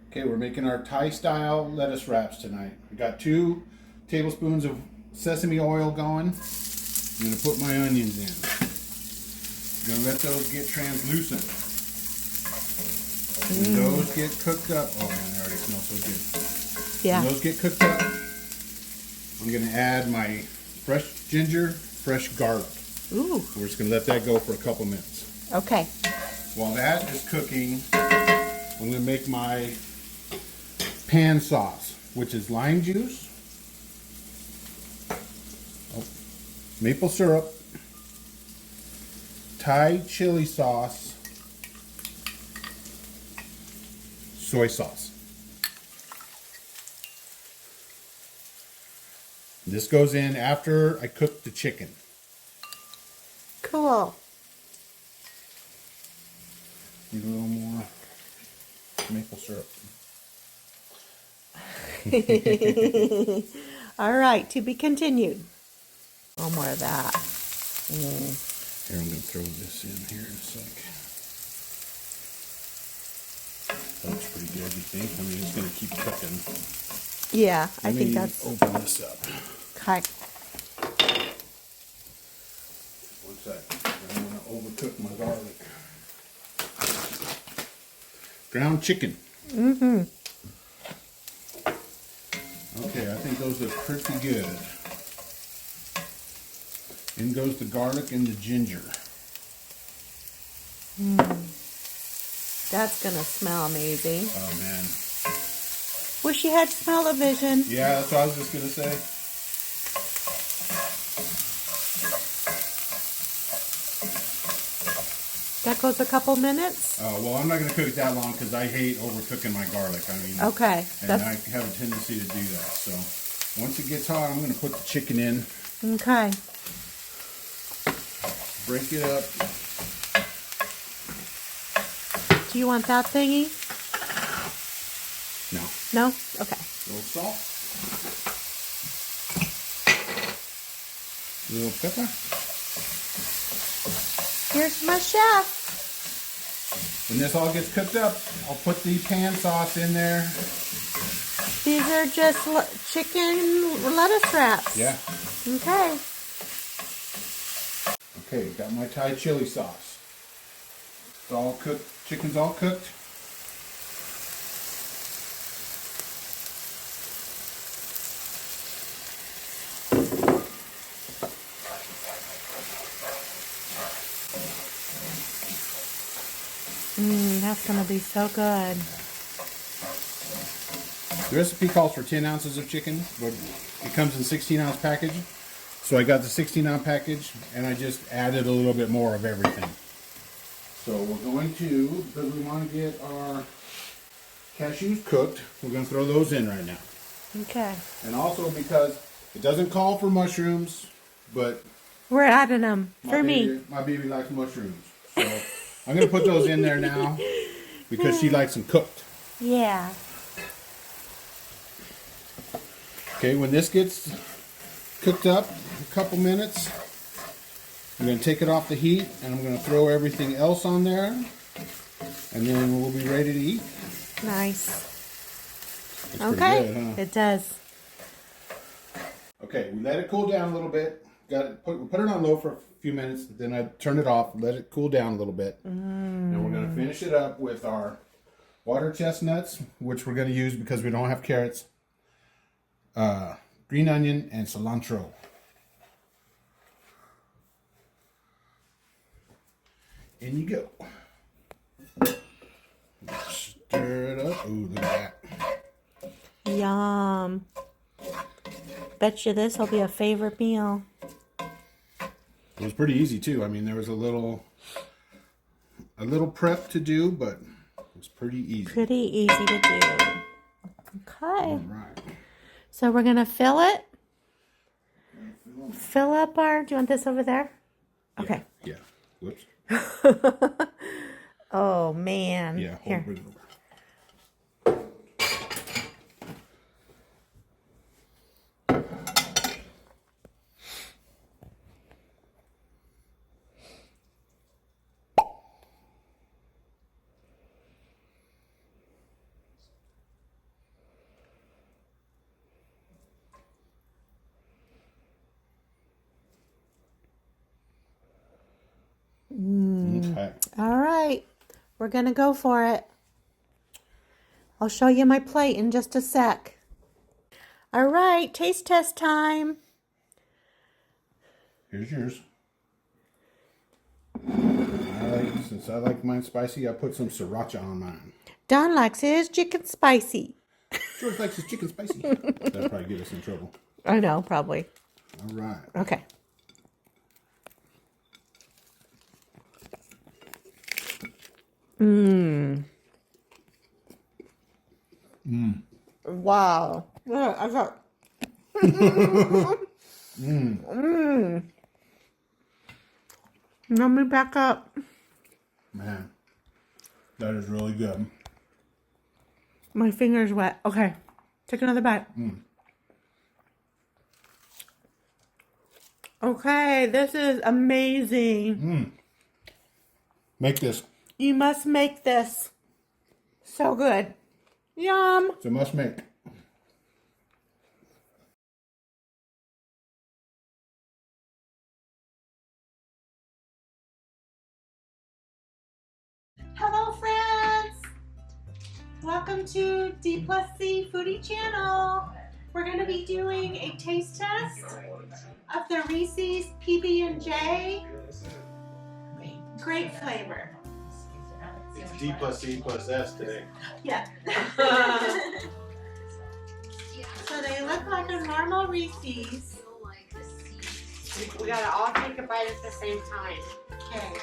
Okay, we're making our Thai-style lettuce wraps tonight. I got 2 tablespoons of sesame oil going. I'm going to put my onions in. I'm going to let those get translucent. When those get cooked up, oh man, they already smell so good. Yeah. When those get cooked up, I'm going to add my fresh ginger, fresh garlic. Ooh. We're just going to let that go for a couple minutes. Okay. While that is cooking, I'm going to make my pan sauce, which is lime juice, maple syrup, Thai chili sauce, soy sauce. This goes in after I cook the chicken. Cool. Need a little more maple syrup. All right, to be continued. A little more of that. Here, I'm going to throw this in here in a sec. That looks pretty good, you think? I mean, it's going to keep cooking. Yeah, I think that's open this up. okay. One sec. I don't want to overcook my garlic. Ground chicken. Mm-hmm. Okay, I think those look pretty good. In goes the garlic and the ginger. That's gonna smell amazing. Oh man. Wish you had smell-o-vision. Yeah, that's what I was just gonna say. That goes a couple minutes. Oh, well, I'm not gonna cook it that long because I hate overcooking my garlic. I mean, Okay. and I have a tendency to do that. So once it gets hot, I'm gonna put the chicken in, Okay. break it up. Do you want that thingy? No. No? Okay. A little salt. A little pepper. Here's my chef. When this all gets cooked up, I'll put the pan sauce in there. These are just chicken lettuce wraps. Yeah. Okay. Okay, got my Thai chili sauce. It's all cooked. Chicken's all cooked. That's gonna be so good. The recipe calls for 10 ounces of chicken, but it comes in 16-ounce package. So I got the 16-ounce package, and I just added a little bit more of everything. So we're going to, because we want to get our cashews cooked, we're going to throw those in right now. Okay. And also because it doesn't call for mushrooms, but We're adding them for me. my baby likes mushrooms. So I'm going to put those in there now because she likes them cooked. Yeah. Okay, when this gets cooked up a couple minutes, I'm going to take it off the heat and I'm going to throw everything else on there, and then we'll be ready to eat. Nice. That's Okay. pretty good, huh? It does. Okay, we let it cool down a little bit. Put it on low for a few minutes, then I turn it off, let it cool down a little bit. And we're going to finish it up with our water chestnuts, which we're going to use because we don't have carrots, green onion, and cilantro. In you go. Stir it up. Ooh, look at that. Yum. Bet you this will be a favorite meal. It was pretty easy too. I mean, there was a little prep to do, but it was pretty easy. Pretty easy to do. Okay. All right. So we're going to fill it. Fill up our... Do you want this over there? Okay. Yeah. Whoops. Oh, man. Yeah. Here. Bring it over. right. All right. We're going to go for it. I'll show you my plate in just a sec. All right. Taste test time. Here's yours. Since I like mine spicy, I put some sriracha on mine. Don likes his chicken spicy. George likes his chicken spicy. That'll probably get us in trouble. I know, probably. All right. Okay. Wow. Yeah, I got. Let me back up. Man, that is really good. My finger's wet. Okay. Take another bite. Okay, this is amazing. Make this. You must make this. So good. Yum. It's a must make. Hello, friends. Welcome to D plus C Foodie channel. We're going to be doing a taste test of the Reese's PB&J grape flavor. It's D plus C plus S today. Yeah. So they look like a normal Reese's. We gotta all take a bite at the same time. Okay.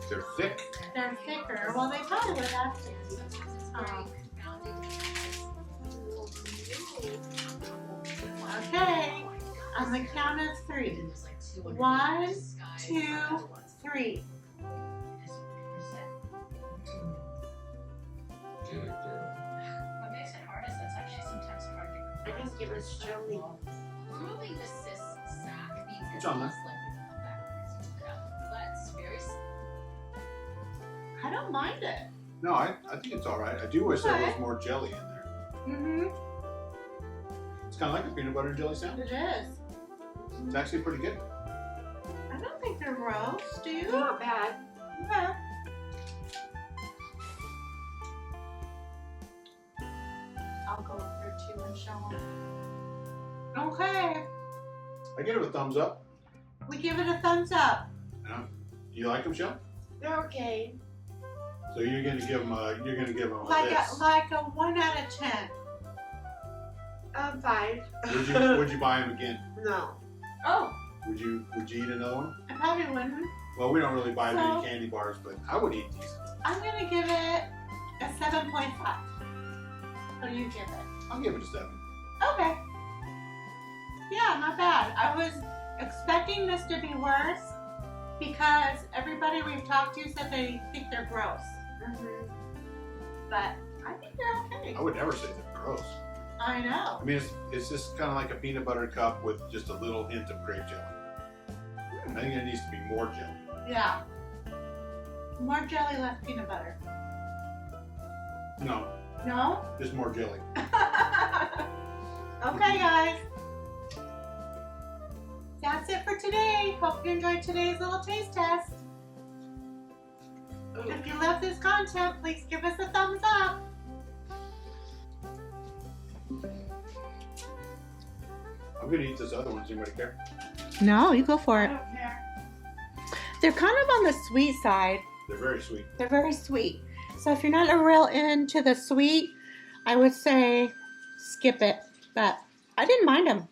They're thick. They're thicker. Well, they probably would have to. Okay. On the count of 3. 1, 2, 3. What makes it hard is that's actually sometimes hard to I think it was jelly. removing the cyst sac means It's it's on less likely to come back and smooth it out. But it's very I don't mind it. No, I think it's all right. I do wish there was Okay. more jelly in there. Mm-hmm. It's kind of like a peanut butter and jelly sandwich. It is. It's actually pretty good. I don't think they're gross, do you? Not bad. Okay. I'll go up there too and show them. Okay. I give it a thumbs up. We give it a thumbs up. You like them, Shell? They're okay. So you're gonna give them a Like this. a 1 out of 10. 5. Would you buy them again? No. Oh, Would you eat another one? I probably wouldn't. Well, we don't really buy So- many candy bars, but I would eat these. I'm gonna give it a 7.5. What do you give it? I'll give it a 7. Okay. Yeah, not bad. I was expecting this to be worse because everybody we've talked to said they think they're gross. But I think they're okay. I would never say they're gross. I know. I mean, it's just kind of like a peanut butter cup with just a little hint of grape jelly. I think there needs to be more jelly. Yeah. More jelly, less peanut butter. No, No? just more jelly. Okay, guys. That's it for today. Hope you enjoyed today's little taste test. If you love this content, please give us a thumbs up. I'm gonna eat this other one. Does anybody care? No, you go for I it. don't care. They're kind of on the sweet side. They're very sweet. They're very sweet. So if you're not a real into the sweet, I would say skip it. But I didn't mind them.